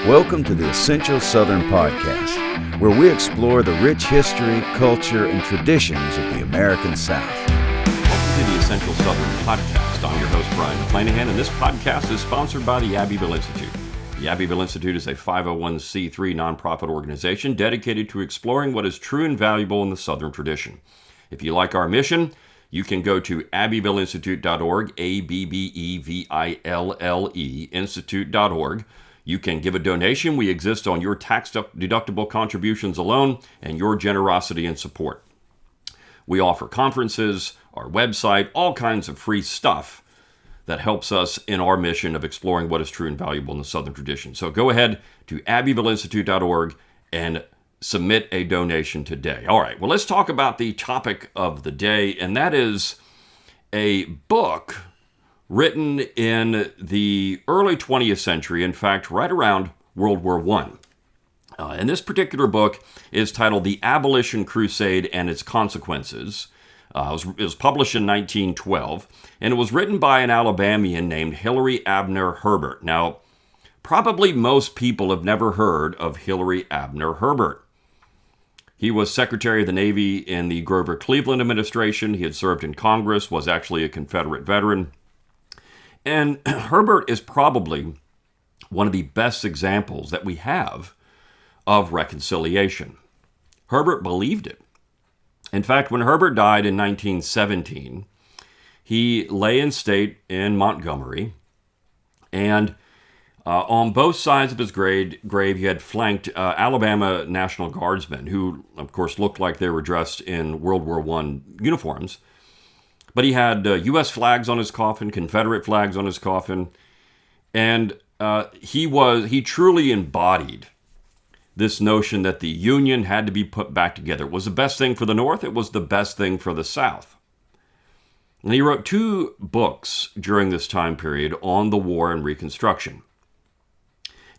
Welcome to the Essential Southern Podcast, where we explore the rich history, culture, and traditions of the American South. Welcome to the Essential Southern Podcast. I'm your host, Brian McClanahan, and this podcast is sponsored by the Abbeville Institute. The Abbeville Institute is a 501c3 nonprofit organization dedicated to exploring what is true and valuable in the Southern tradition. If you like our mission, you can go to abbevilleinstitute.org, A-B-B-E-V-I-L-L-E, institute.org. You can give a donation. We exist on your tax-deductible contributions alone and your generosity and support. We offer conferences, our website, all kinds of free stuff that helps us in our mission of exploring what is true and valuable in the Southern tradition. So go ahead to abbevilleinstitute.org and submit a donation today. All right, well, let's talk about the topic of the day, and that is a book written in the early 20th century, in fact, right around World War I. And this particular book is titled The Abolition Crusade and Its Consequences. It was published in 1912, and it was written by an Alabamian named Hilary Abner Herbert. Now, probably most people have never heard of Hilary Abner Herbert. He was Secretary of the Navy in the Grover Cleveland administration. He had served in Congress, was actually a Confederate veteran. And Herbert is probably one of the best examples that we have of reconciliation. Herbert believed it. In fact, when Herbert died in 1917, he lay in state in Montgomery, and on both sides of his grave, he had flanked Alabama National Guardsmen, who, of course, looked like they were dressed in World War I uniforms. But he had U.S. flags on his coffin, Confederate flags on his coffin, and he truly embodied this notion that the Union had to be put back together. It was the best thing for the North. It was the best thing for the South. And he wrote 2 books during this time period on the war and Reconstruction.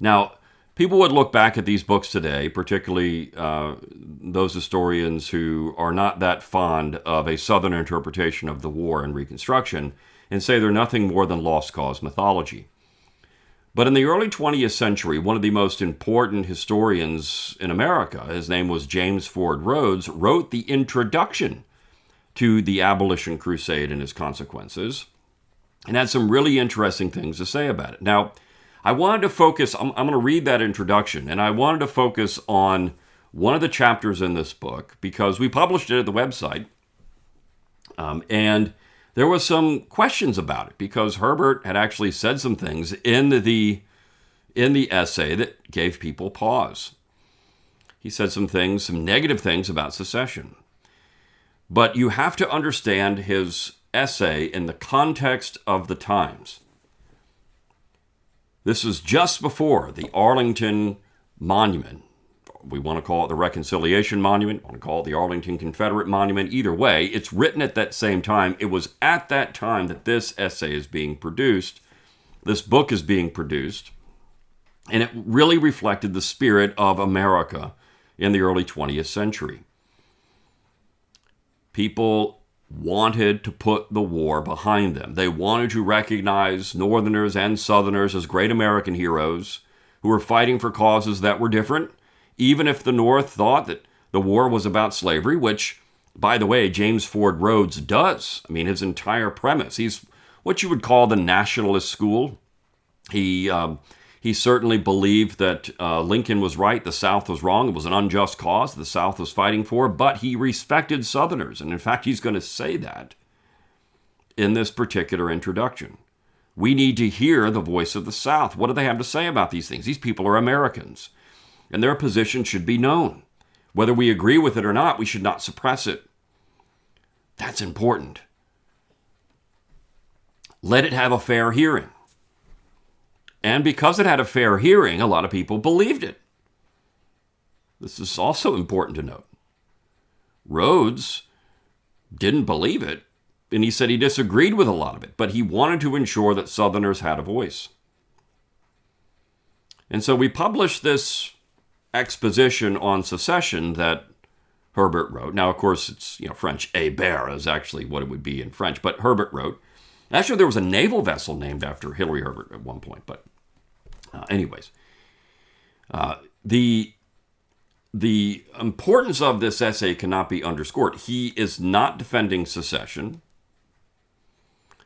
Now, people would look back at these books today, particularly those historians who are not that fond of a Southern interpretation of the war and Reconstruction, and say they're nothing more than lost cause mythology. But in the early 20th century, one of the most important historians in America, his name was James Ford Rhodes, wrote the introduction to the Abolition Crusade and its consequences, and had some really interesting things to say about it. Now, I wanted to focus, I'm going to read that introduction, and I wanted to focus on one of the chapters in this book because we published it at the website, and there was some questions about it because Herbert had actually said some things in the essay that gave people pause. He said some negative things about secession. But you have to understand his essay in the context of the times. This is just before the Arlington Monument. We want to call it the Reconciliation Monument. We want to call it the Arlington Confederate Monument. Either way, it's written at that same time. It was at that time that this essay is being produced. This book is being produced. And it really reflected the spirit of America in the early 20th century. People wanted to put the war behind them. They wanted to recognize Northerners and Southerners as great American heroes who were fighting for causes that were different, even if the North thought that the war was about slavery, which, by the way, James Ford Rhodes does. I mean, his entire premise. He's what you would call the nationalist school. He certainly believed that Lincoln was right, the South was wrong. It was an unjust cause the South was fighting for, but he respected Southerners. And in fact, he's going to say that in this particular introduction. We need to hear the voice of the South. What do they have to say about these things? These people are Americans, and their position should be known. Whether we agree with it or not, we should not suppress it. That's important. Let it have a fair hearing. And because it had a fair hearing, a lot of people believed it. This is also important to note. Rhodes didn't believe it, and he said he disagreed with a lot of it, but he wanted to ensure that Southerners had a voice. And so we published this exposition on secession that Herbert wrote. Now, of course, it's French. Hébert is actually what it would be in French, but Herbert wrote. Actually, there was a naval vessel named after Hilary Herbert at one point, but anyways. The importance of this essay cannot be underscored. He is not defending secession.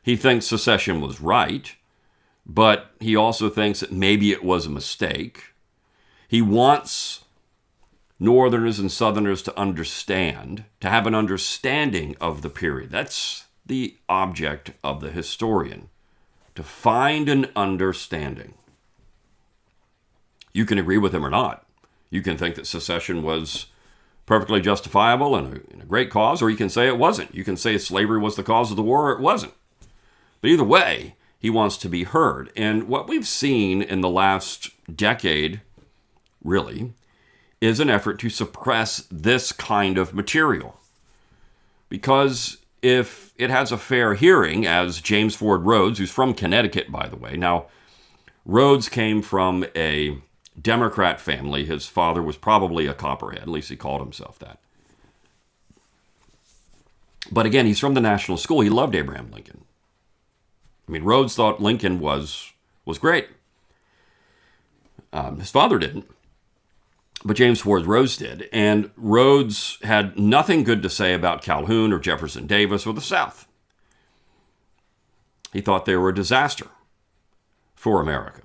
He thinks secession was right, but he also thinks that maybe it was a mistake. He wants Northerners and Southerners to understand, to have an understanding of the period. That's the object of the historian, to find an understanding. You can agree with him or not. You can think that secession was perfectly justifiable and a great cause, or you can say it wasn't. You can say slavery was the cause of the war, or it wasn't. But either way, he wants to be heard. And what we've seen in the last decade, really, is an effort to suppress this kind of material. Because if it has a fair hearing, as James Ford Rhodes, who's from Connecticut, by the way. Now, Rhodes came from a Democrat family. His father was probably a Copperhead, at least he called himself that. But again, he's from the National School. He loved Abraham Lincoln. I mean, Rhodes thought Lincoln was great. His father didn't, but James Ford Rhodes did. And Rhodes had nothing good to say about Calhoun or Jefferson Davis or the South. He thought they were a disaster for America.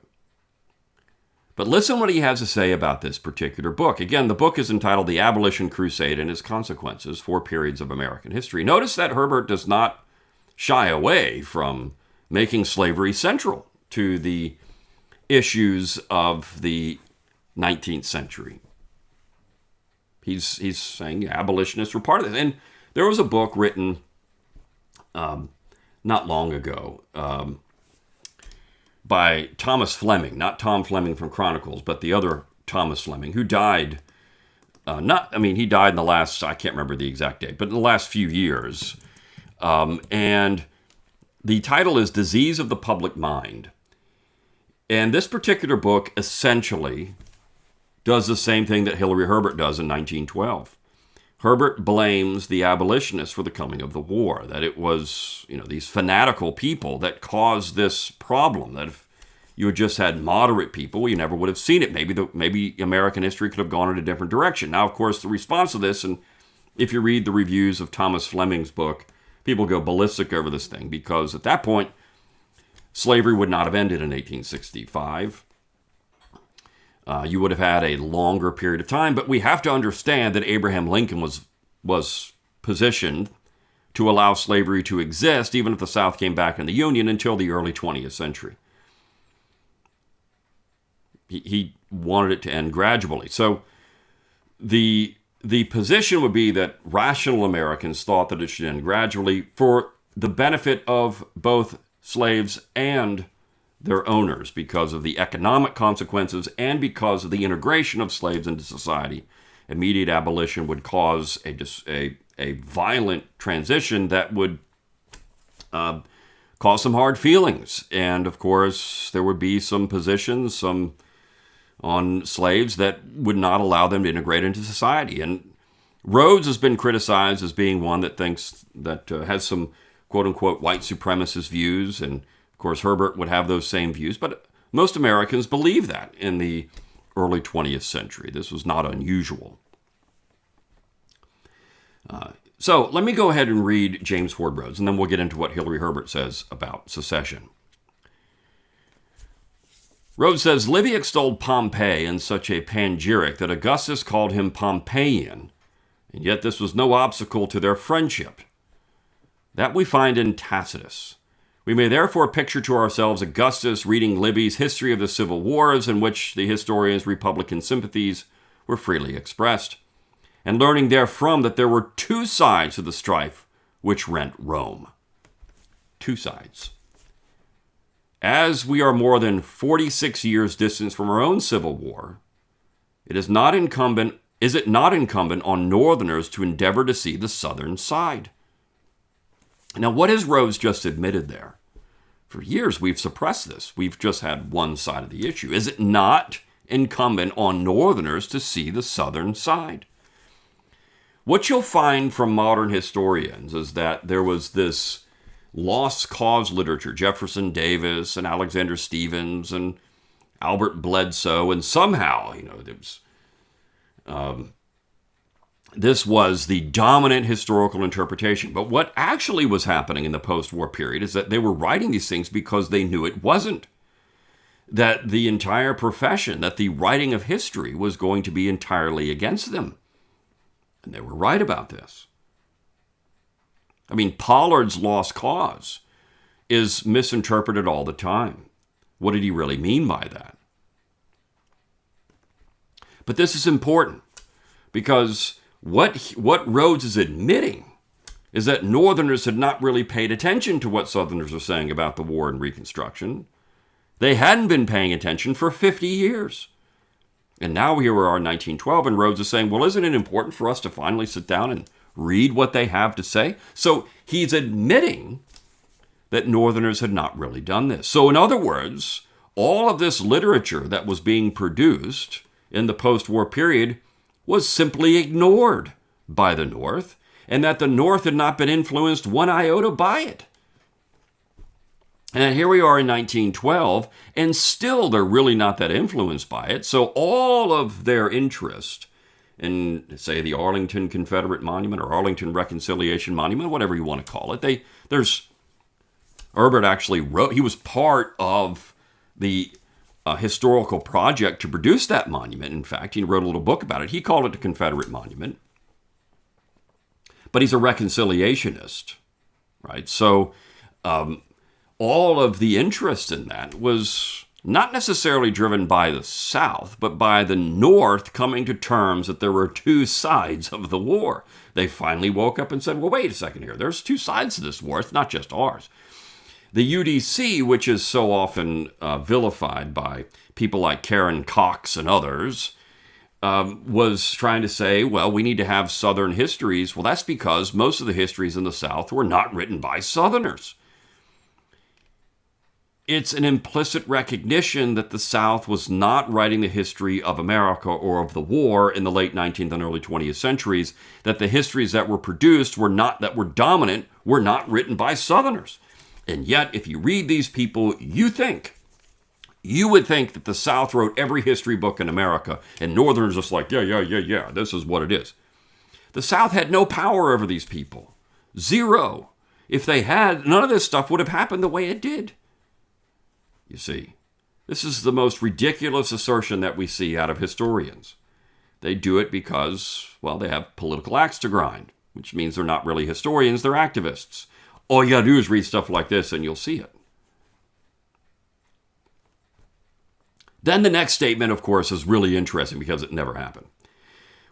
But listen what he has to say about this particular book. Again, the book is entitled The Abolition Crusade and Its Consequences, 4 Periods of American History. Notice that Herbert does not shy away from making slavery central to the issues of the 19th century. He's saying abolitionists were part of this. And there was a book written not long ago by Thomas Fleming, not Tom Fleming from Chronicles, but the other Thomas Fleming, who died, he died in the last, I can't remember the exact date, but in the last few years. And the title is Disease of the Public Mind. And this particular book essentially does the same thing that Hillary Herbert does in 1912. Herbert blames the abolitionists for the coming of the war, that it was, these fanatical people that caused this problem, that if you had just had moderate people, you never would have seen it. Maybe American history could have gone in a different direction. Now, of course, the response to this, and if you read the reviews of Thomas Fleming's book, people go ballistic over this thing, because at that point, slavery would not have ended in 1865. You would have had a longer period of time, but we have to understand that Abraham Lincoln was positioned to allow slavery to exist, even if the South came back in the Union, until the early 20th century. He wanted it to end gradually. So the position would be that rational Americans thought that it should end gradually for the benefit of both slaves and their owners, because of the economic consequences and because of the integration of slaves into society. Immediate abolition would cause a violent transition that would cause some hard feelings. And of course, there would be some positions on slaves that would not allow them to integrate into society. And Rhodes has been criticized as being one that thinks that has some quote-unquote white supremacist views, and of course Herbert would have those same views, but most Americans believe that in the early 20th century. This was not unusual. So let me go ahead and read James Ford Rhodes, and then we'll get into what Hillary Herbert says about secession. Rhodes says, Livy extolled Pompey in such a panegyric that Augustus called him Pompeian, and yet this was no obstacle to their friendship. That we find in Tacitus. We may therefore picture to ourselves Augustus reading Livy's History of the Civil Wars, in which the historian's Republican sympathies were freely expressed, and learning therefrom that there were 2 sides to the strife which rent Rome. 2 sides. As we are more than 46 years distant from our own Civil War, is it not incumbent on Northerners to endeavor to see the Southern side? Now, what has Rhodes just admitted there? For years, we've suppressed this. We've just had one side of the issue. Is it not incumbent on Northerners to see the Southern side? What you'll find from modern historians is that there was this lost cause literature, Jefferson Davis and Alexander Stephens and Albert Bledsoe, and somehow, this was the dominant historical interpretation. But what actually was happening in the post-war period is that they were writing these things because they knew it wasn't. That the entire profession, that the writing of history was going to be entirely against them. And they were right about this. I mean, Pollard's lost cause is misinterpreted all the time. What did he really mean by that? But this is important because what Rhodes is admitting is that Northerners had not really paid attention to what Southerners were saying about the war and Reconstruction. They hadn't been paying attention for 50 years. And now here we are in 1912, and Rhodes is saying, well, isn't it important for us to finally sit down and read what they have to say? So he's admitting that Northerners had not really done this. So in other words, all of this literature that was being produced in the post-war period was simply ignored by the North, and that the North had not been influenced one iota by it. And here we are in 1912, and still they're really not that influenced by it. So all of their interest in, say, the Arlington Confederate Monument or Arlington Reconciliation Monument, whatever you want to call it, Herbert actually wrote, he was part of the historical project to produce that monument. In fact, he wrote a little book about it. He called it the Confederate Monument. But he's a reconciliationist, right? So all of the interest in that was not necessarily driven by the South, but by the North coming to terms that there were two sides of the war. They finally woke up and said, well, wait a second here. There's two sides to this war. It's not just ours. The UDC, which is so often vilified by people like Karen Cox and others, was trying to say, well, we need to have Southern histories. Well, that's because most of the histories in the South were not written by Southerners. It's an implicit recognition that the South was not writing the history of America or of the war in the late 19th and early 20th centuries, that the histories that were produced that were dominant were not written by Southerners. And yet, if you read these people, you would think that the South wrote every history book in America, and Northerners just like, yeah, this is what it is. The South had no power over these people. Zero. If they had, none of this stuff would have happened the way it did. You see, this is the most ridiculous assertion that we see out of historians. They do it because, well, they have political axe to grind, which means they're not really historians, they're activists. All you gotta do is read stuff like this and you'll see it. Then the next statement, of course, is really interesting because it never happened.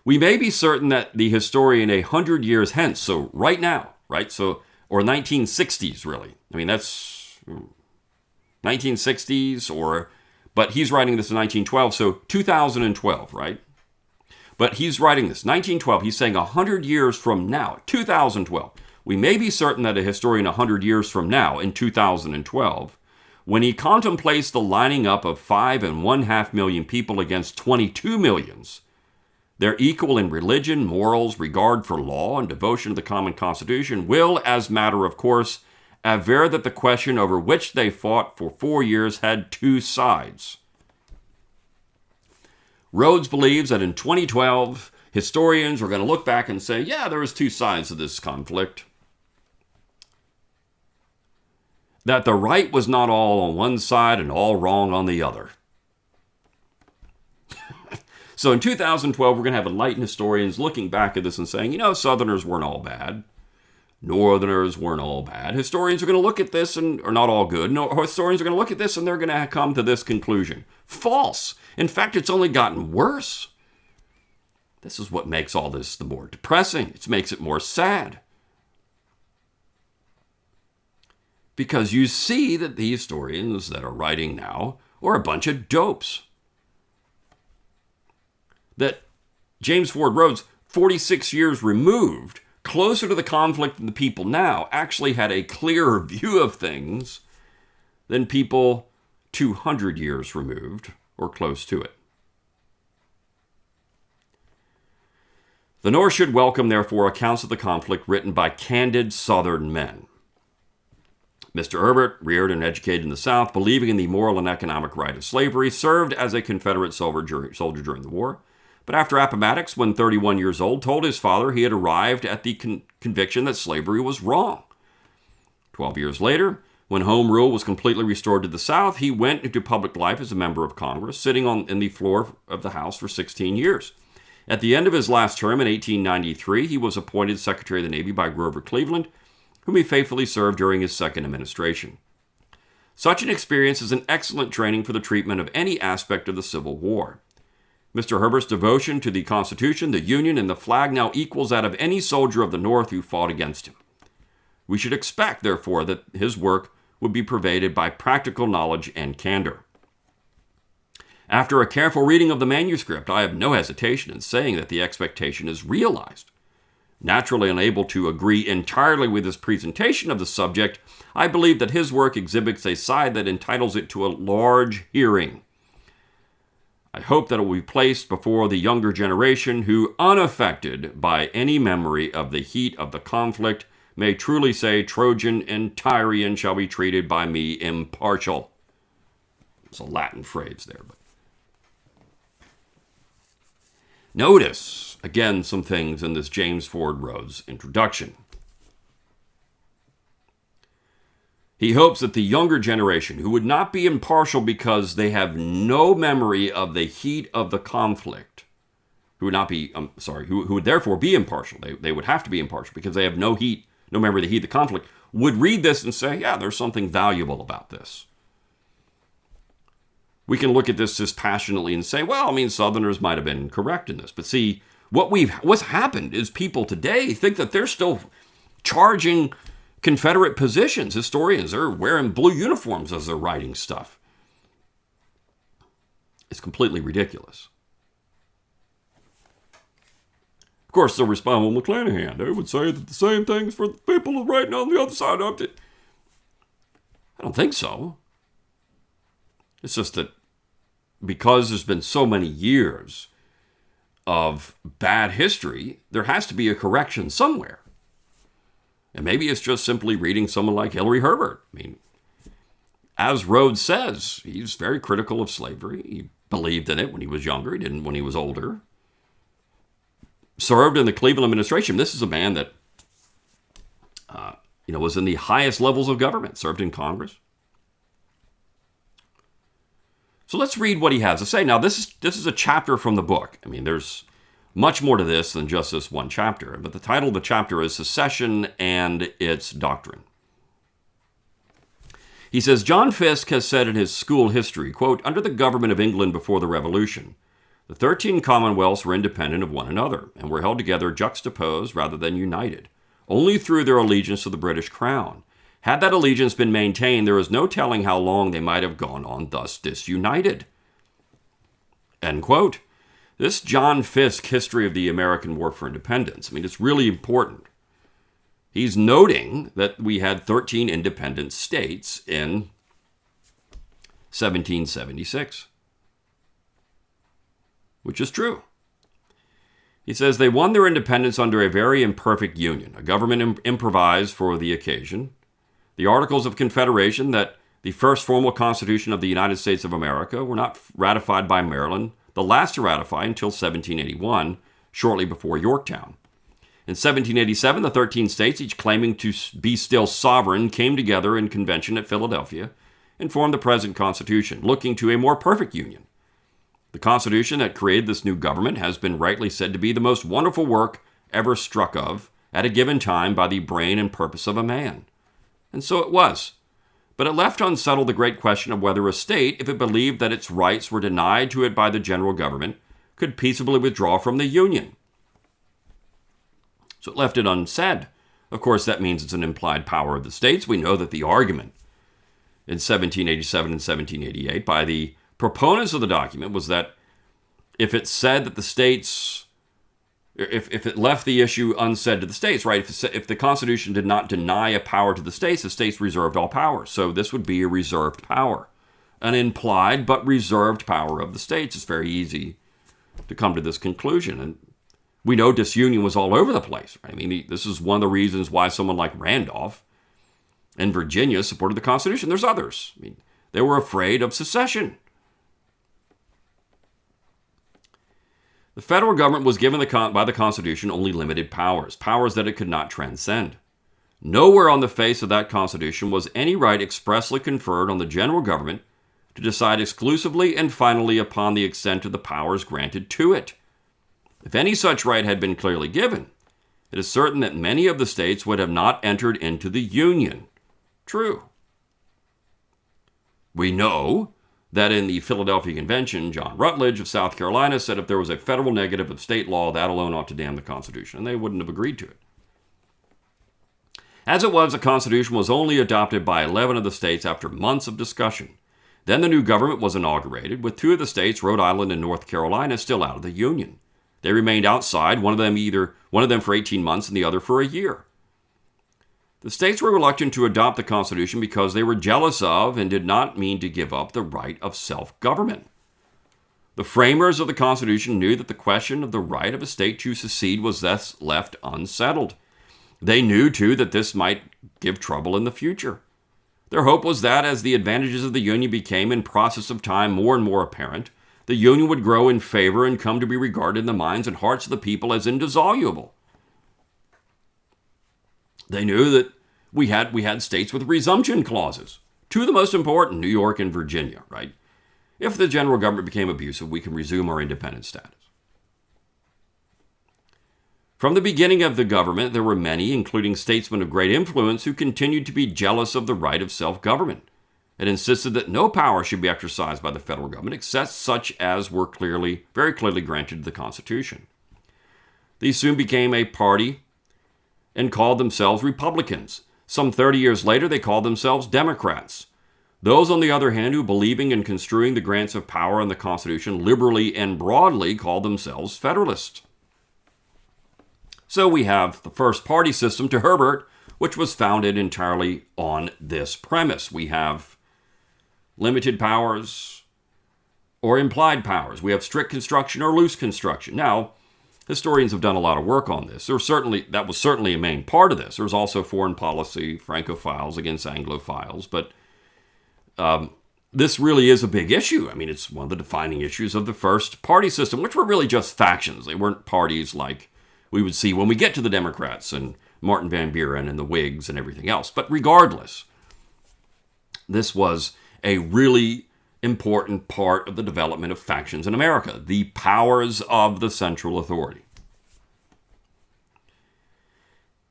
We may be certain that the historian 100 years hence, so right now, right? So, or 1960s, really. I mean, that's 1960s, but he's writing this in 1912, so 2012, right? But he's writing this, 1912, he's saying 100 years from now, 2012. We may be certain that a historian 100 years from now, in 2012, when he contemplates the lining up of 5.5 million people against 22 millions, their equal in religion, morals, regard for law, and devotion to the common constitution, will, as matter of course, aver that the question over which they fought for 4 years had two sides. Rhodes believes that in 2012, historians are going to look back and say, yeah, there was two sides to this conflict. That the right was not all on one side and all wrong on the other. So in 2012, we're going to have enlightened historians looking back at this and saying, Southerners weren't all bad. Northerners weren't all bad. Historians are going to look at this and are not all good. No, historians are going to look at this and they're going to come to this conclusion. False. In fact, it's only gotten worse. This is what makes all this the more depressing. It makes it more sad. Because you see that the historians that are writing now are a bunch of dopes. That James Ford Rhodes, 46 years removed, closer to the conflict than the people now, actually had a clearer view of things than people 200 years removed or close to it. The North should welcome, therefore, accounts of the conflict written by candid Southern men. Mr. Herbert, reared and educated in the South, believing in the moral and economic right of slavery, served as a Confederate soldier during the war. But after Appomattox, when 31 years old, told his father he had arrived at the conviction that slavery was wrong. 12 years later, when Home Rule was completely restored to the South, he went into public life as a member of Congress, sitting in the floor of the House for 16 years. At the end of his last term in 1893, he was appointed Secretary of the Navy by Grover Cleveland, whom he faithfully served during his second administration. Such an experience is an excellent training for the treatment of any aspect of the Civil War. Mr. Herbert's devotion to the Constitution, the Union, and the flag now equals that of any soldier of the North who fought against him. We should expect, therefore, that his work would be pervaded by practical knowledge and candor. After a careful reading of the manuscript, I have no hesitation in saying that the expectation is realized. Naturally unable to agree entirely with his presentation of the subject, I believe that his work exhibits a side that entitles it to a large hearing. I hope that it will be placed before the younger generation who, unaffected by any memory of the heat of the conflict, may truly say, Trojan and Tyrian shall be treated by me impartial. It's a Latin phrase there. But notice, again, some things in this James Ford Rhodes introduction. He hopes that the younger generation, who would not be impartial because they have no memory of the heat of the conflict, who would therefore be impartial, they would have to be impartial because they have no memory of the heat of the conflict, would read this and say, yeah, there's something valuable about this. We can look at this dispassionately and say, well, Southerners might have been correct in this. But see, what's happened is people today think that they're still charging Confederate positions. Historians are wearing blue uniforms as they're writing stuff. It's completely ridiculous. Of course, they'll respond, well, McClanahan, they would say that the same things for the people writing on the other side of it. I don't think so. It's just that because there's been so many years of bad history, there has to be a correction somewhere. And maybe it's just simply reading someone like Hillary Herbert. As Rhodes says, he's very critical of slavery. He believed in it when he was younger. He didn't when he was older. Served in the Cleveland administration. This is a man that was in the highest levels of government, served in Congress. So let's read what he has to say. Now, this is a chapter from the book. There's much more to this than just this one chapter. But the title of the chapter is Secession and Its Doctrine. He says, John Fiske has said in his school history, quote, under the government of England before the Revolution, the 13 commonwealths were independent of one another and were held together juxtaposed rather than united, only through their allegiance to the British crown. Had that allegiance been maintained, there is no telling how long they might have gone on thus disunited. End quote. This John Fiske history of the American War for Independence, it's really important. He's noting that we had 13 independent states in 1776, which is true. He says they won their independence under a very imperfect union, a government improvised for the occasion. The Articles of Confederation, that the first formal Constitution of the United States of America, were not ratified by Maryland, the last to ratify until 1781, shortly before Yorktown. In 1787, the 13 states, each claiming to be still sovereign, came together in convention at Philadelphia and formed the present Constitution, looking to a more perfect union. The Constitution that created this new government has been rightly said to be the most wonderful work ever struck of at a given time by the brain and purpose of a man. And so it was. But it left unsettled the great question of whether a state, if it believed that its rights were denied to it by the general government, could peaceably withdraw from the Union. So it left it unsaid. Of course, that means it's an implied power of the states. We know that the argument in 1787 and 1788 by the proponents of the document was that if it said that the states, if it left the issue unsaid to the states, right? If the Constitution did not deny a power to the states reserved all power. So this would be a reserved power, an implied but reserved power of the states. It's very easy to come to this conclusion. And we know disunion was all over the place. Right? This is one of the reasons why someone like Randolph and Virginia supported the Constitution. There's others. I mean, they were afraid of secession. The federal government was given by the Constitution only limited powers that it could not transcend. Nowhere on the face of that Constitution was any right expressly conferred on the general government to decide exclusively and finally upon the extent of the powers granted to it. If any such right had been clearly given, it is certain that many of the states would have not entered into the Union. True. We know that in the Philadelphia Convention, John Rutledge of South Carolina said if there was a federal negative of state law, that alone ought to damn the Constitution, and they wouldn't have agreed to it. As it was, the Constitution was only adopted by 11 of the states after months of discussion. Then the new government was inaugurated, with 2 of the states, Rhode Island and North Carolina, still out of the Union. They remained outside, one of them for 18 months and the other for a year. The states were reluctant to adopt the Constitution because they were jealous of and did not mean to give up the right of self-government. The framers of the Constitution knew that the question of the right of a state to secede was thus left unsettled. They knew, too, that this might give trouble in the future. Their hope was that as the advantages of the Union became in process of time more and more apparent, the Union would grow in favor and come to be regarded in the minds and hearts of the people as indissoluble. They knew that we had states with resumption clauses. 2 of the most important, New York and Virginia, right? If the general government became abusive, we can resume our independent status. From the beginning of the government, there were many, including statesmen of great influence, who continued to be jealous of the right of self-government and insisted that no power should be exercised by the federal government except such as were very clearly granted to the Constitution. These soon became a party and called themselves Republicans. Some 30 years later, they called themselves Democrats. Those, on the other hand, who believing and construing the grants of power in the Constitution liberally and broadly called themselves Federalists. So we have the first party system to Herbert, which was founded entirely on this premise. We have limited powers or implied powers. We have strict construction or loose construction. Now, historians have done a lot of work on this. That was certainly a main part of this. There was also foreign policy, Francophiles against Anglophiles, but this really is a big issue. I mean, it's one of the defining issues of the first party system, which were really just factions. They weren't parties like we would see when we get to the Democrats and Martin Van Buren and the Whigs and everything else. But regardless, this was a really important part of the development of factions in America, the powers of the central authority.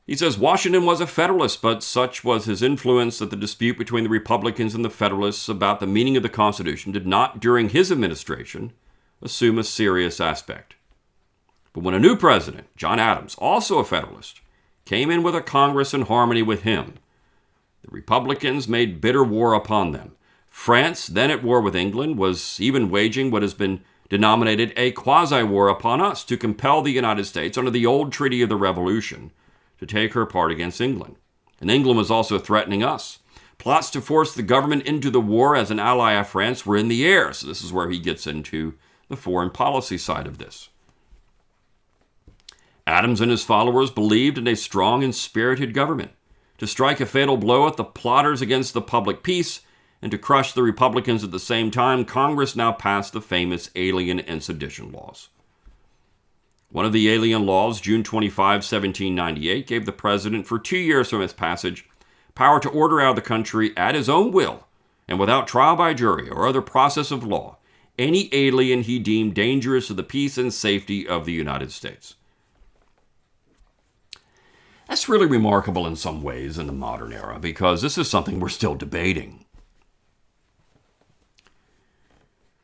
He says Washington was a Federalist, but such was his influence that the dispute between the Republicans and the Federalists about the meaning of the Constitution did not, during his administration, assume a serious aspect. But when a new president, John Adams, also a Federalist, came in with a Congress in harmony with him, the Republicans made bitter war upon them. France, then at war with England, was even waging what has been denominated a quasi-war upon us to compel the United States, under the old Treaty of the Revolution, to take her part against England. And England was also threatening us. Plots to force the government into the war as an ally of France were in the air. So this is where he gets into the foreign policy side of this. Adams and his followers believed in a strong and spirited government to strike a fatal blow at the plotters against the public peace and to crush the Republicans at the same time. Congress now passed the famous Alien and Sedition laws. One of the Alien laws, June 25, 1798, gave the president, for 2 years from its passage, power to order out of the country at his own will and without trial by jury or other process of law any alien he deemed dangerous to the peace and safety of the United States. That's really remarkable in some ways in the modern era because this is something we're still debating.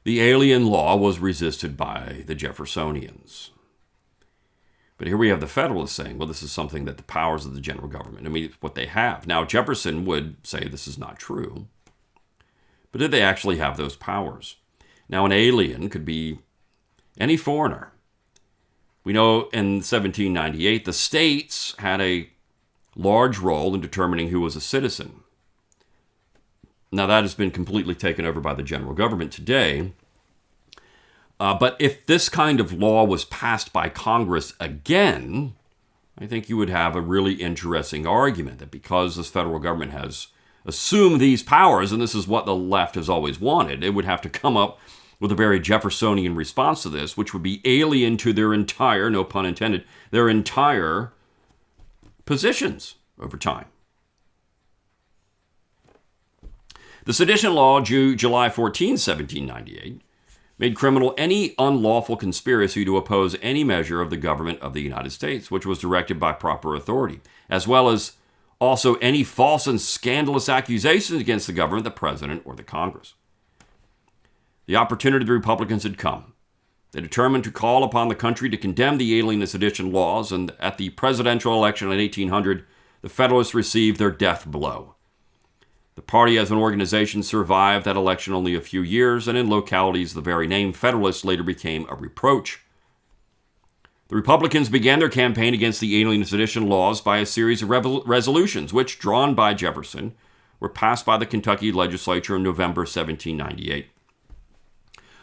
The Alien law was resisted by the Jeffersonians. But here we have the Federalists saying, well, this is something that the powers of the general government, I mean, it's what they have. Now, Jefferson would say this is not true. But did they actually have those powers? Now, an alien could be any foreigner. We know in 1798, the states had a large role in determining who was a citizen. Now, that has been completely taken over by the general government today. But if this kind of law was passed by Congress again, I think you would have a really interesting argument that because this federal government has assumed these powers, and this is what the left has always wanted, it would have to come up with a very Jeffersonian response to this, which would be alien to their entire, no pun intended, their entire positions over time. The Sedition Law, July 14, 1798, made criminal any unlawful conspiracy to oppose any measure of the government of the United States, which was directed by proper authority, as well as also any false and scandalous accusations against the government, the president, or the Congress. The opportunity of the Republicans had come. They determined to call upon the country to condemn the Alien and Sedition laws, and at the presidential election in 1800, the Federalists received their death blow. The party as an organization survived that election only a few years, and in localities the very name Federalist later became a reproach. The Republicans began their campaign against the Alien and Sedition laws by a series of resolutions, which, drawn by Jefferson, were passed by the Kentucky legislature in November 1798.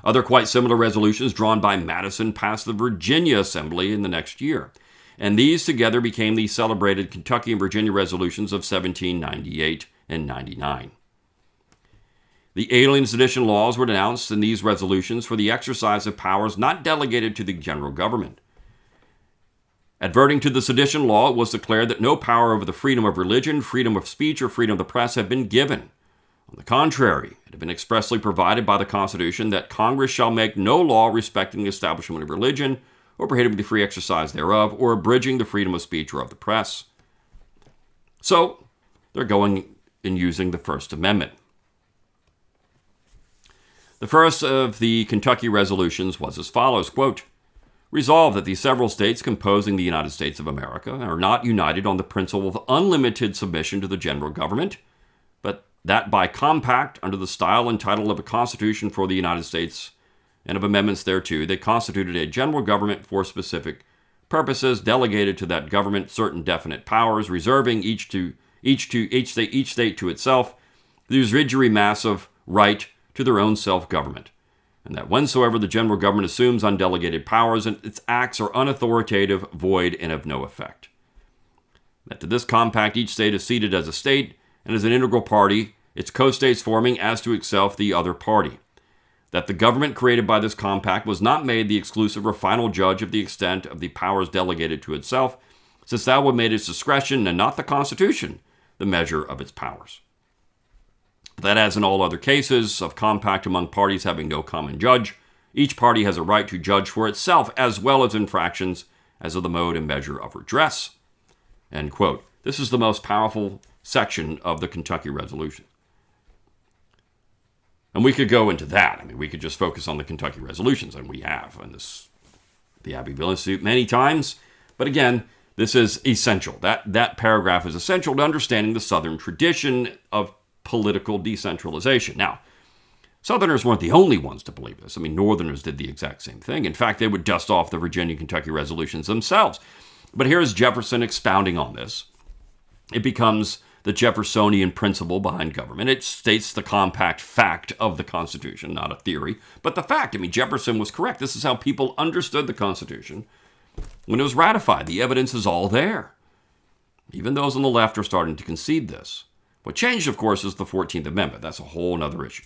Other quite similar resolutions drawn by Madison passed the Virginia Assembly in the next year, and these together became the celebrated Kentucky and Virginia resolutions of 1798 and 99. The Alien and Sedition laws were announced in these resolutions for the exercise of powers not delegated to the general government. Adverting to the Sedition law, it was declared that no power over the freedom of religion, freedom of speech, or freedom of the press had been given. On the contrary, it had been expressly provided by the Constitution that Congress shall make no law respecting the establishment of religion, or prohibiting the free exercise thereof, or abridging the freedom of speech or of the press. So, they're going in using the First Amendment. The first of the Kentucky resolutions was as follows, quote, "Resolved that the several states composing the United States of America are not united on the principle of unlimited submission to the general government, but that by compact under the style and title of a Constitution for the United States and of amendments thereto, they constituted a general government for specific purposes, delegated to that government certain definite powers, reserving each state to itself the usury mass of right to their own self-government, and that whensoever the general government assumes undelegated powers, and its acts are unauthoritative, void, and of no effect. That to this compact each state is ceded as a state, and as an integral party, its co-states forming as to itself the other party. That the government created by this compact was not made the exclusive or final judge of the extent of the powers delegated to itself, since that would made its discretion, and not the Constitution, the measure of its powers. That as in all other cases of compact among parties having no common judge, each party has a right to judge for itself as well as infractions as of the mode and measure of redress." End quote. This is the most powerful section of the Kentucky Resolution. And we could go into that. I mean, we could just focus on the Kentucky resolutions, and we have in the Abbeville Institute many times. But again, this is essential. That paragraph is essential to understanding the Southern tradition of political decentralization. Now, Southerners weren't the only ones to believe this. I mean, Northerners did the exact same thing. In fact, they would dust off the Virginia and Kentucky resolutions themselves. But here's Jefferson expounding on this. It becomes the Jeffersonian principle behind government. It states the compact fact of the Constitution, not a theory, but the fact. I mean, Jefferson was correct. This is how people understood the Constitution when it was ratified. The evidence is all there. Even those on the left are starting to concede this. What changed, of course, is the 14th Amendment. That's a whole other issue.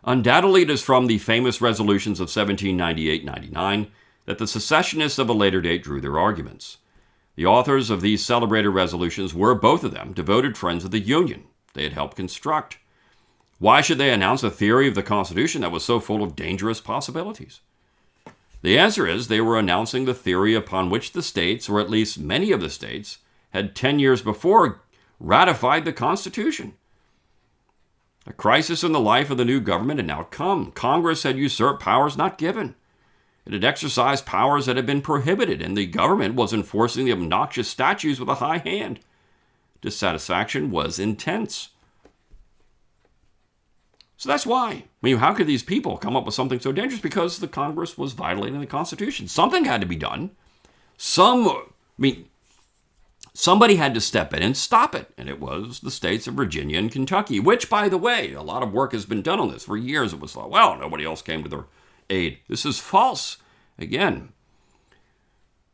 Undoubtedly, it is from the famous resolutions of 1798-99 that the secessionists of a later date drew their arguments. The authors of these celebrated resolutions were, both of them, devoted friends of the Union they had helped construct. Why should they announce a theory of the Constitution that was so full of dangerous possibilities? The answer is they were announcing the theory upon which the states, or at least many of the states, had 10 years before ratified the Constitution. A crisis in the life of the new government had now come. Congress had usurped powers not given. It had exercised powers that had been prohibited, and the government was enforcing the obnoxious statutes with a high hand. Dissatisfaction was intense. So that's why. I mean, how could these people come up with something so dangerous? Because the Congress was violating the Constitution. Something had to be done. Somebody had to step in and stop it, and it was the states of Virginia and Kentucky, which, by the way, a lot of work has been done on this. For years it was thought, well, nobody else came to their aid. This is false. Again,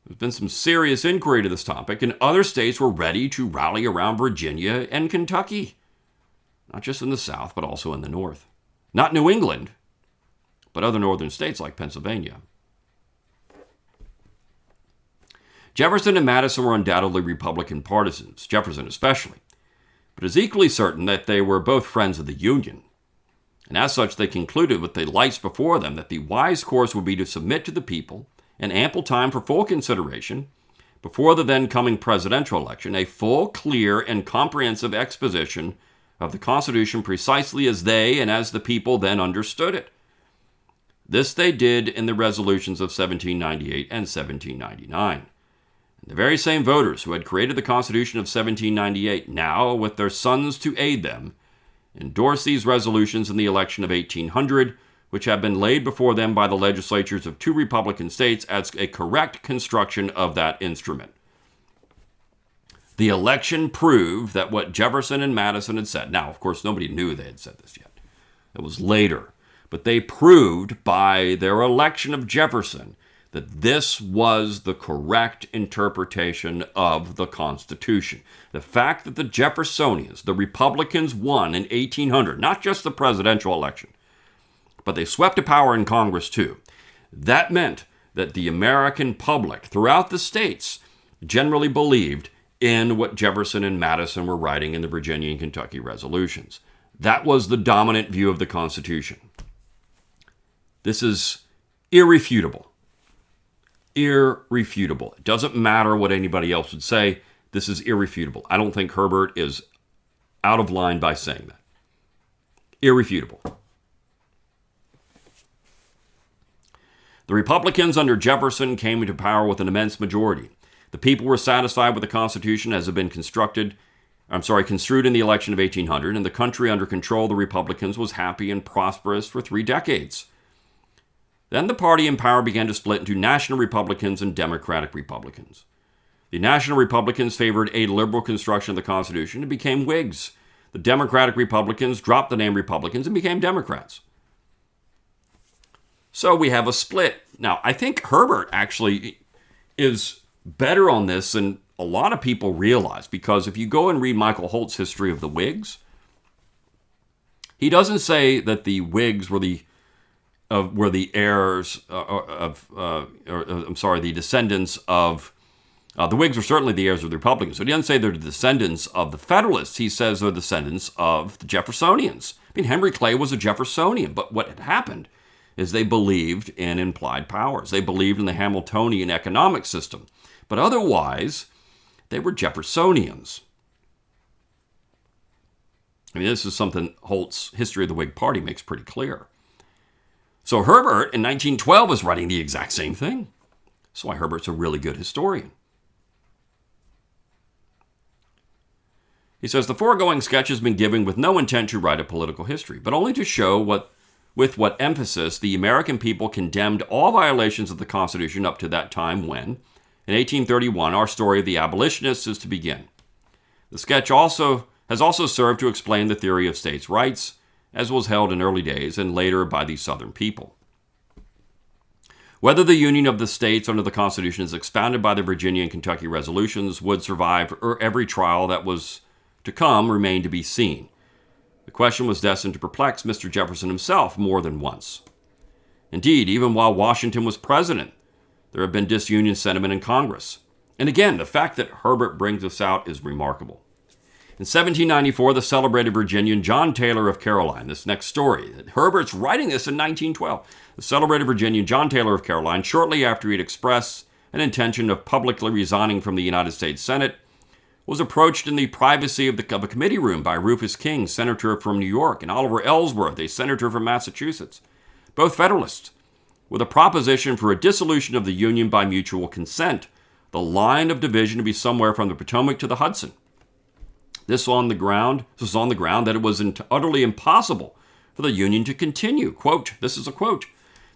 There's been some serious inquiry to this topic, and other states were ready to rally around Virginia and Kentucky. Not just in the South, but also in the North. Not New England, but other northern states like Pennsylvania. Jefferson and Madison were undoubtedly Republican partisans, Jefferson especially, but it is equally certain that they were both friends of the Union. And as such, they concluded with the lights before them that the wise course would be to submit to the people, in ample time for full consideration, before the then coming presidential election, a full, clear, and comprehensive exposition of the Constitution precisely as they and as the people then understood it. This they did in the resolutions of 1798 and 1799. And the very same voters who had created the Constitution of 1798 now, with their sons to aid them, endorsed these resolutions in the election of 1800, which had been laid before them by the legislatures of two Republican states as a correct construction of that instrument. The election proved that what Jefferson and Madison had said, now, of course, nobody knew they had said this yet. It was later. But they proved by their election of Jefferson that this was the correct interpretation of the Constitution. The fact that the Jeffersonians, the Republicans, won in 1800, not just the presidential election, but they swept to power in Congress too. That meant that the American public throughout the states generally believed in what Jefferson and Madison were writing in the Virginia and Kentucky resolutions. That was the dominant view of the Constitution. This is irrefutable. Irrefutable. It doesn't matter what anybody else would say. This is irrefutable. I don't think Herbert is out of line by saying that. Irrefutable. The Republicans under Jefferson came into power with an immense majority. The people were satisfied with the Constitution as it had been construed in the election of 1800, and the country under control of the Republicans was happy and prosperous for 3 decades. Then the party in power began to split into National Republicans and Democratic Republicans. The National Republicans favored a liberal construction of the Constitution and became Whigs. The Democratic Republicans dropped the name Republicans and became Democrats. So we have a split. Now, I think Herbert actually is better on this than a lot of people realize, because if you go and read Michael Holt's history of the Whigs, he doesn't say that the Whigs were the descendants of the Whigs were certainly the heirs of the Republicans. So he doesn't say they're the descendants of the Federalists. He says they're descendants of the Jeffersonians. I mean, Henry Clay was a Jeffersonian, but what had happened is they believed in implied powers. They believed in the Hamiltonian economic system. But otherwise, they were Jeffersonians. I mean, this is something Holt's History of the Whig Party makes pretty clear. So Herbert in 1912 was writing the exact same thing. That's why Herbert's a really good historian. He says, the foregoing sketch has been given with no intent to write a political history, but only to show with what emphasis the American people condemned all violations of the Constitution up to that time when, in 1831, our story of the abolitionists is to begin. The sketch has also served to explain the theory of states' rights, as was held in early days and later by the Southern people. Whether the union of the states under the Constitution as expounded by the Virginia and Kentucky resolutions would survive every trial that was to come remained to be seen. The question was destined to perplex Mr. Jefferson himself more than once. Indeed, even while Washington was president, there had been disunion sentiment in Congress. And again, the fact that Herbert brings this out is remarkable. In 1794, the celebrated Virginian John Taylor of Caroline, this next story, Herbert's writing this in 1912. The celebrated Virginian John Taylor of Caroline, shortly after he had expressed an intention of publicly resigning from the United States Senate, was approached in the privacy of a committee room by Rufus King, senator from New York, and Oliver Ellsworth, a senator from Massachusetts, both Federalists, with a proposition for a dissolution of the Union by mutual consent, the line of division to be somewhere from the Potomac to the Hudson. This was on the ground that it was utterly impossible for the Union to continue. Quote, this is a quote,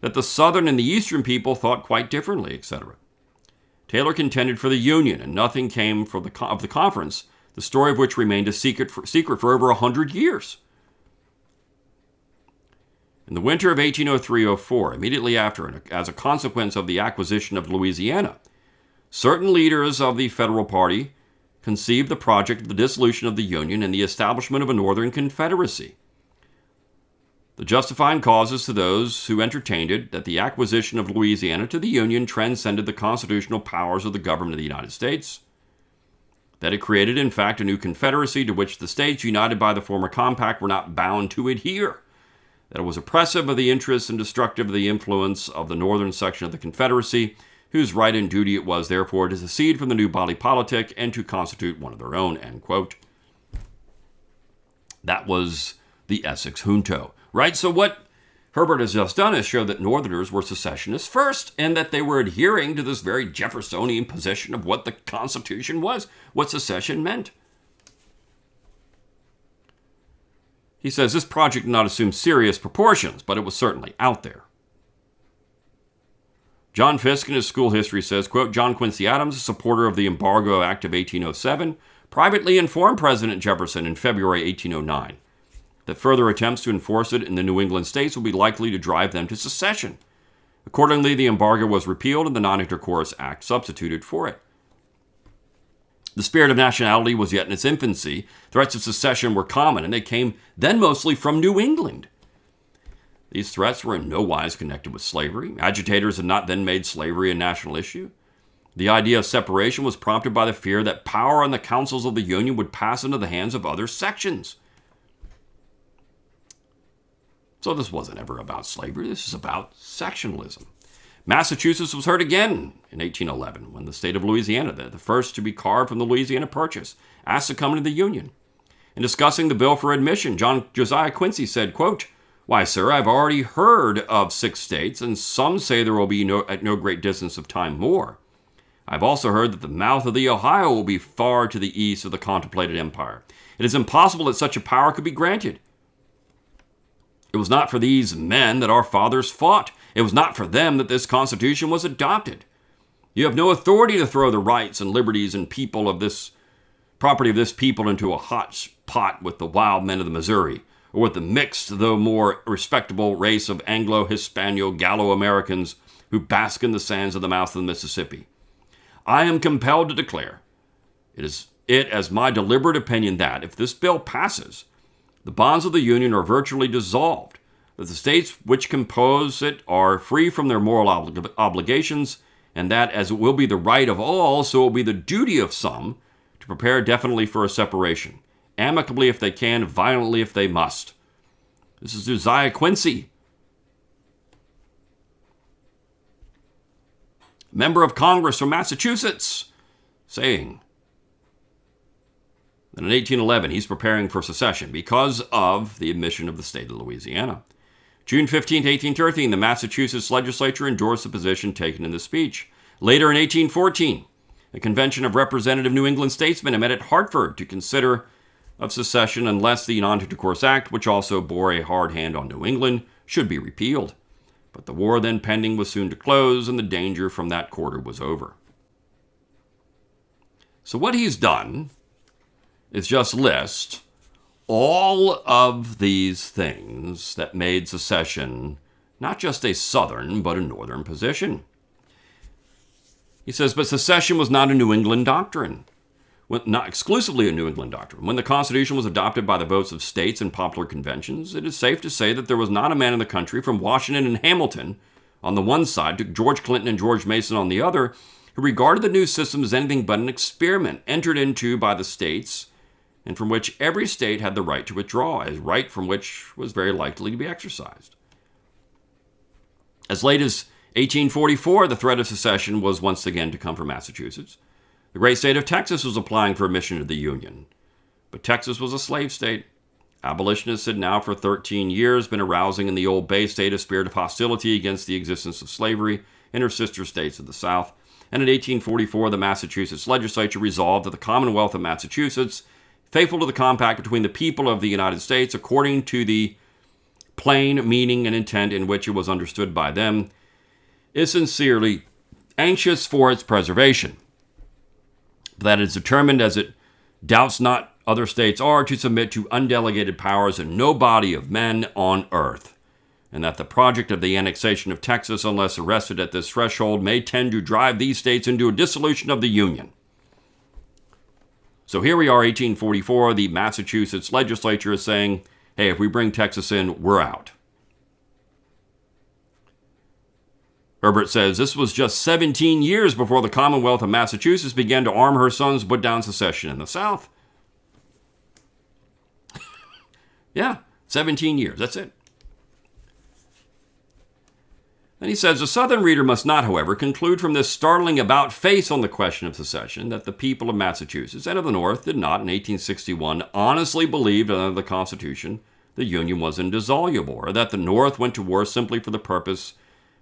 that the Southern and the Eastern people thought quite differently, etc. Taylor contended for the Union, and nothing came of the conference, the story of which remained a secret for over 100 years. In the winter of 1803-04, immediately after, and as a consequence of the acquisition of Louisiana, certain leaders of the Federal Party conceived the project of the dissolution of the Union and the establishment of a Northern Confederacy. The justifying causes to those who entertained it that the acquisition of Louisiana to the Union transcended the constitutional powers of the government of the United States, that it created, in fact, a new confederacy to which the states, united by the former compact, were not bound to adhere, that it was oppressive of the interests and destructive of the influence of the northern section of the Confederacy, whose right and duty it was, therefore, to secede from the new body politic and to constitute one of their own, end quote. That was the Essex Junto, right? So what Herbert has just done is show that Northerners were secessionists first, and that they were adhering to this very Jeffersonian position of what the Constitution was, what secession meant. He says this project did not assume serious proportions, but it was certainly out there. John Fiske in his school history says, quote, John Quincy Adams, a supporter of the Embargo Act of 1807, privately informed President Jefferson in February 1809 that further attempts to enforce it in the New England states would be likely to drive them to secession. Accordingly, the embargo was repealed and the Non-Intercourse Act substituted for it. The spirit of nationality was yet in its infancy. Threats of secession were common, and they came then mostly from New England. These threats were in no wise connected with slavery. Agitators had not then made slavery a national issue. The idea of separation was prompted by the fear that power on the councils of the Union would pass into the hands of other sections. So this wasn't ever about slavery. This is about sectionalism. Massachusetts was heard again in 1811 when the state of Louisiana, the first to be carved from the Louisiana Purchase, asked to come into the Union. In discussing the bill for admission, Josiah Quincy said, quote, Why, sir, I've already heard of 6 states, and some say there will be at no great distance of time more. I've also heard that the mouth of the Ohio will be far to the east of the contemplated empire. It is impossible that such a power could be granted. It was not for these men that our fathers fought. It was not for them that this Constitution was adopted. You have no authority to throw the rights and liberties and people of this property of this people into a hot pot with the wild men of the Missouri, or with the mixed, though more respectable, race of Anglo-Hispano-Gallo-Americans who bask in the sands of the mouth of the Mississippi. I am compelled to declare it as my deliberate opinion that, if this bill passes, the bonds of the Union are virtually dissolved, that the states which compose it are free from their moral obligations, and that, as it will be the right of all, so it will be the duty of some to prepare definitely for a separation, amicably if they can, violently if they must. This is Josiah Quincy, member of Congress from Massachusetts, saying that in 1811 he's preparing for secession because of the admission of the state of Louisiana. June 15, 1813, the Massachusetts legislature endorsed the position taken in the speech. Later in 1814, a convention of representative New England statesmen met at Hartford to consider of secession unless the Non-Intercourse Act, which also bore a hard hand on New England, should be repealed. But the war then pending was soon to close, and the danger from that quarter was over. So what he's done is just list all of these things that made secession not just a southern, but a northern position. He says, but secession was not a New England doctrine. Not exclusively a New England doctrine. When the Constitution was adopted by the votes of states and popular conventions, it is safe to say that there was not a man in the country, from Washington and Hamilton on the one side to George Clinton and George Mason on the other, who regarded the new system as anything but an experiment entered into by the states, and from which every state had the right to withdraw, a right from which was very likely to be exercised. As late as 1844, the threat of secession was once again to come from Massachusetts. The great state of Texas was applying for admission to the Union, but Texas was a slave state. Abolitionists had now for 13 years been arousing in the old Bay State a spirit of hostility against the existence of slavery in her sister states of the South, and in 1844 the Massachusetts legislature resolved that the Commonwealth of Massachusetts, faithful to the compact between the people of the United States according to the plain meaning and intent in which it was understood by them, is sincerely anxious for its preservation. That it is determined, as it doubts not other states are, to submit to undelegated powers and no body of men on earth, and that the project of the annexation of Texas, unless arrested at this threshold, may tend to drive these states into a dissolution of the Union. So here we are, 1844, the Massachusetts legislature is saying, hey, if we bring Texas in, we're out. Herbert says this was just 17 years before the Commonwealth of Massachusetts began to arm her sons to put down secession in the South. Yeah, 17 years, that's it. Then he says, the Southern reader must not, however, conclude from this startling about-face on the question of secession that the people of Massachusetts and of the North did not, in 1861, honestly believe that under the Constitution the Union was indissoluble, or that the North went to war simply for the purpose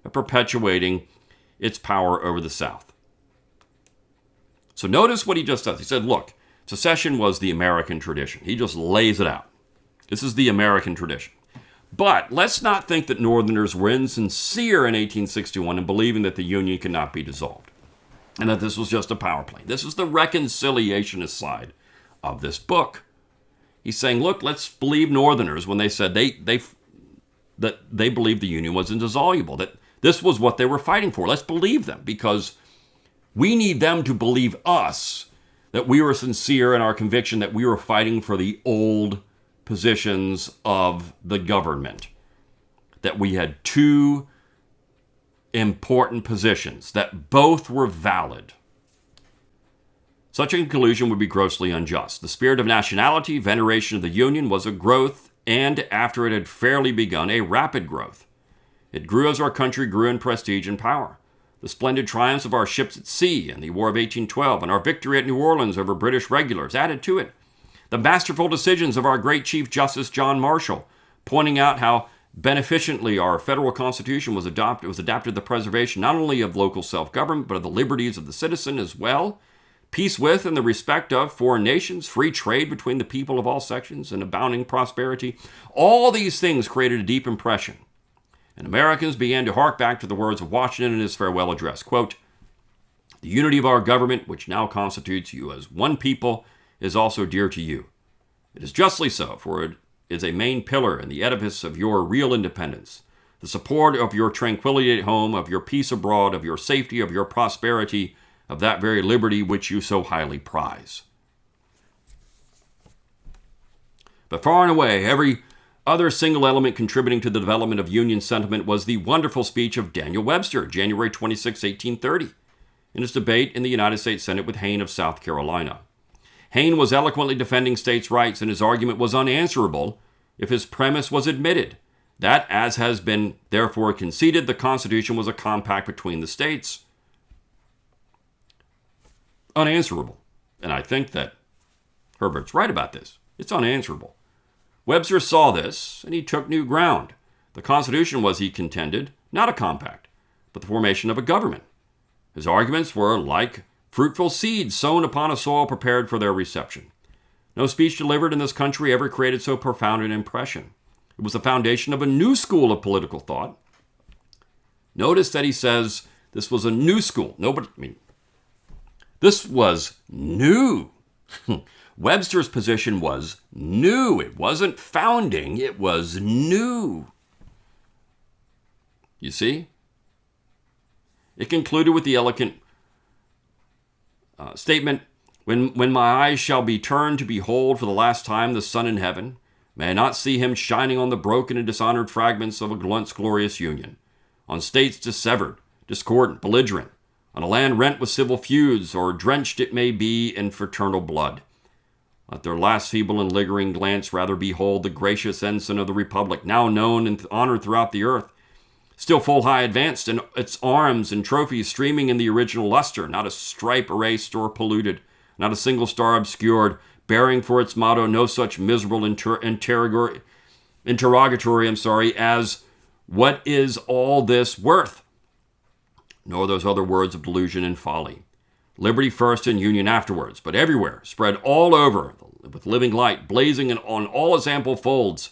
of perpetuating its power over the South. So notice what he just does. He said, look, secession was the American tradition. He just lays it out. This is the American tradition. But let's not think that Northerners were insincere in 1861 in believing that the Union could not be dissolved and that this was just a power play. This is the reconciliationist side of this book. He's saying, look, let's believe Northerners when they said that they believed the Union was indissoluble, that this was what they were fighting for. Let's believe them, because we need them to believe us, that we were sincere in our conviction that we were fighting for the old positions of the government, that we had two important positions, that both were valid. Such a conclusion would be grossly unjust. The spirit of nationality, veneration of the Union, was a growth, and after it had fairly begun, a rapid growth. It grew as our country grew in prestige and power. The splendid triumphs of our ships at sea in the War of 1812 and our victory at New Orleans over British regulars added to it. The masterful decisions of our great Chief Justice John Marshall, pointing out how beneficently our federal Constitution was adapted to the preservation not only of local self-government, but of the liberties of the citizen as well, peace with and the respect of foreign nations, free trade between the people of all sections, and abounding prosperity. All these things created a deep impression, and Americans began to hark back to the words of Washington in his farewell address, quote, "The unity of our government, which now constitutes you as one people, is also dear to you. It is justly so, for it is a main pillar in the edifice of your real independence, the support of your tranquility at home, of your peace abroad, of your safety, of your prosperity, of that very liberty which you so highly prize." But far and away, every other single element contributing to the development of Union sentiment was the wonderful speech of Daniel Webster, January 26, 1830, in his debate in the United States Senate with Hayne of South Carolina. Hayne was eloquently defending states' rights, and his argument was unanswerable if his premise was admitted, that, as has been therefore conceded, the Constitution was a compact between the states. Unanswerable. And I think that Herbert's right about this. It's unanswerable. Webster saw this, and he took new ground. The Constitution was, he contended, not a compact, but the formation of a government. His arguments were like fruitful seeds sown upon a soil prepared for their reception. No speech delivered in this country ever created so profound an impression. It was the foundation of a new school of political thought. Notice that he says this was a new school. This was new. Webster's position was new. It wasn't founding, it was new. You see? It concluded with the elegant statement, when my eyes shall be turned to behold for the last time the sun in heaven, may I not see him shining on the broken and dishonored fragments of a once glorious union, on states dissevered, discordant, belligerent, on a land rent with civil feuds, or drenched it may be in fraternal blood. Let their last feeble and lingering glance rather behold the gracious ensign of the Republic, now known and honored throughout the earth, still full high advanced in its arms and trophies streaming in the original luster, not a stripe erased or polluted, not a single star obscured, bearing for its motto no such miserable interrogatory as, what is all this worth? Nor those other words of delusion and folly. Liberty first and union afterwards, but everywhere, spread all over, with living light, blazing on all its ample folds,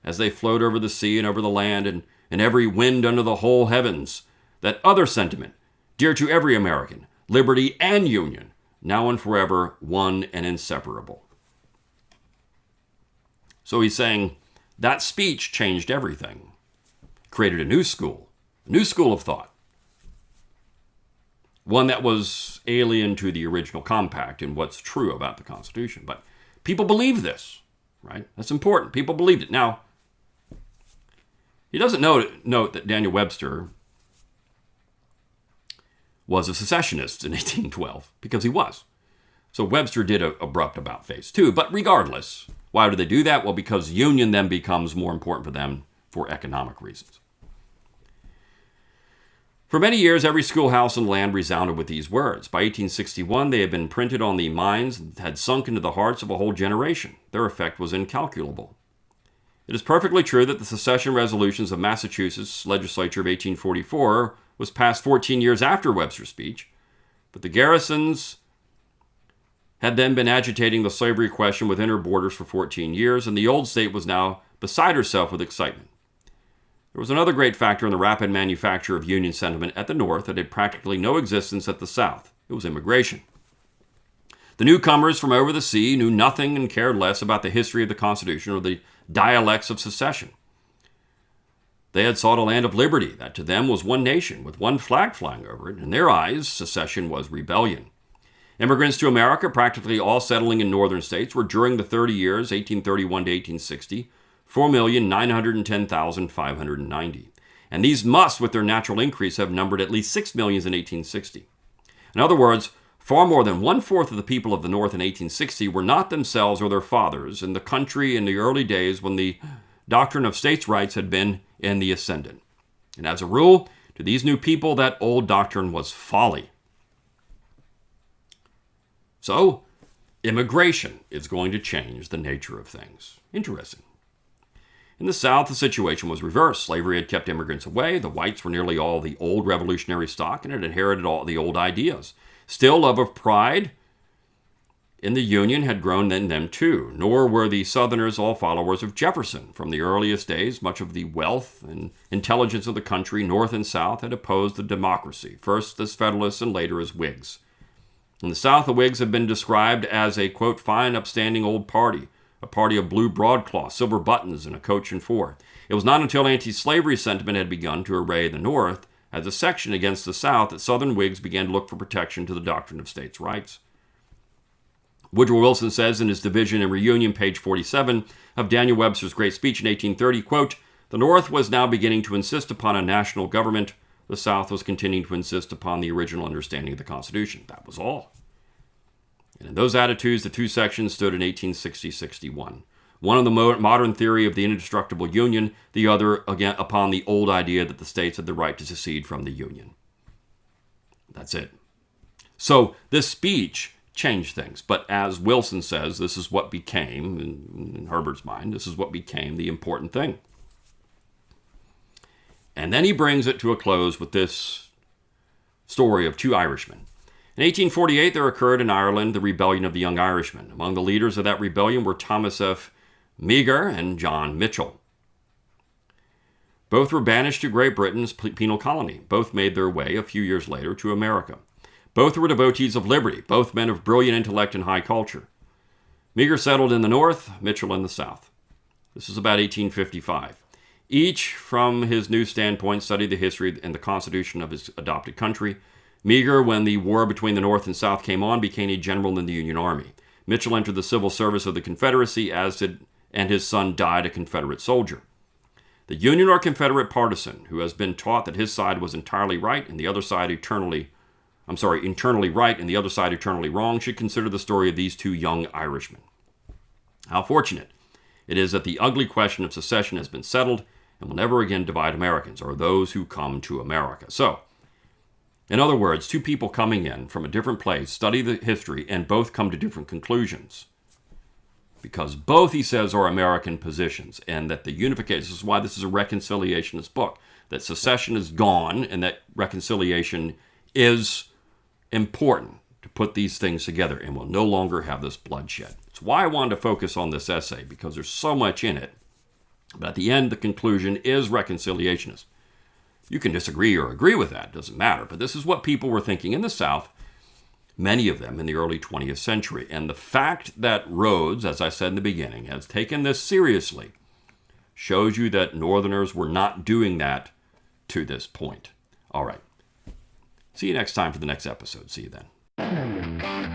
as they float over the sea and over the land, and every wind under the whole heavens, that other sentiment, dear to every American, liberty and union, now and forever one and inseparable. So he's saying that speech changed everything. created a new school of thought, one that was alien to the original compact and what's true about the Constitution. But people believe this, right? That's important. People believed it. Now, he doesn't note that Daniel Webster was a secessionist in 1812, because he was. So Webster did abrupt about phase two. But regardless, why do they do that? Well, because union then becomes more important for them for economic reasons. For many years, every schoolhouse and land resounded with these words. By 1861, they had been printed on the minds and had sunk into the hearts of a whole generation. Their effect was incalculable. It is perfectly true that the secession resolutions of Massachusetts legislature of 1844 was passed 14 years after Webster's speech, but the garrisons had then been agitating the slavery question within her borders for 14 years, and the old state was now beside herself with excitement. There was another great factor in the rapid manufacture of Union sentiment at the North that had practically no existence at the South. It was immigration. The newcomers from over the sea knew nothing and cared less about the history of the Constitution or the dialects of secession. They had sought a land of liberty that to them was one nation with one flag flying over it. In their eyes, secession was rebellion. Immigrants to America, practically all settling in northern states, were during the 30 years, 1831 to 1860, 4,910,590. And these must, with their natural increase, have numbered at least 6 million in 1860. In other words, far more than one-fourth of the people of the North in 1860 were not themselves or their fathers in the country in the early days when the doctrine of states' rights had been in the ascendant. And as a rule, to these new people, that old doctrine was folly. So, immigration is going to change the nature of things. Interesting. In the South, the situation was reversed. Slavery had kept immigrants away. The whites were nearly all the old revolutionary stock and had inherited all the old ideas. Still, love of pride in the Union had grown in them too, nor were the Southerners all followers of Jefferson. From the earliest days, much of the wealth and intelligence of the country, North and South, had opposed the democracy, first as Federalists and later as Whigs. In the South, the Whigs have been described as a, quote, fine, upstanding old party, a party of blue broadcloth, silver buttons, and a coach and four. It was not until anti-slavery sentiment had begun to array the North as a section against the South that Southern Whigs began to look for protection to the doctrine of states' rights. Woodrow Wilson says in his Division and Reunion, page 47, of Daniel Webster's great speech in 1830, quote, "The North was now beginning to insist upon a national government. The South was continuing to insist upon the original understanding of the Constitution." That was all. And in those attitudes, the two sections stood in 1860-61. One on the modern theory of the indestructible Union, the other again upon the old idea that the states had the right to secede from the Union. That's it. So this speech changed things. But as Wilson says, this is what became, in Herbert's mind, this is what became the important thing. And then he brings it to a close with this story of two Irishmen. In 1848, there occurred in Ireland the Rebellion of the Young Irishmen. Among the leaders of that rebellion were Thomas F. Meagher and John Mitchell. Both were banished to Great Britain's penal colony. Both made their way a few years later to America. Both were devotees of liberty, both men of brilliant intellect and high culture. Meagher settled in the North, Mitchell in the South. This is about 1855. Each, from his new standpoint, studied the history and the constitution of his adopted country. Meagher, when the war between the North and South came on, became a general in the Union Army. Mitchell entered the civil service of the Confederacy, and his son died a Confederate soldier. The Union or Confederate partisan who has been taught that his side was entirely right and the other side internally right and the other side eternally wrong should consider the story of these two young Irishmen. How fortunate it is that the ugly question of secession has been settled and will never again divide Americans or those who come to America. So, in other words, two people coming in from a different place study the history and both come to different conclusions. Because both, he says, are American positions, and that the unification, this is why this is a reconciliationist book, that secession is gone and that reconciliation is important to put these things together and will no longer have this bloodshed. It's why I wanted to focus on this essay, because there's so much in it. But at the end, the conclusion is reconciliationist. You can disagree or agree with that, doesn't matter. But this is what people were thinking in the South, many of them in the early 20th century. And the fact that Rhodes, as I said in the beginning, has taken this seriously shows you that Northerners were not doing that to this point. All right. See you next time for the next episode. See you then.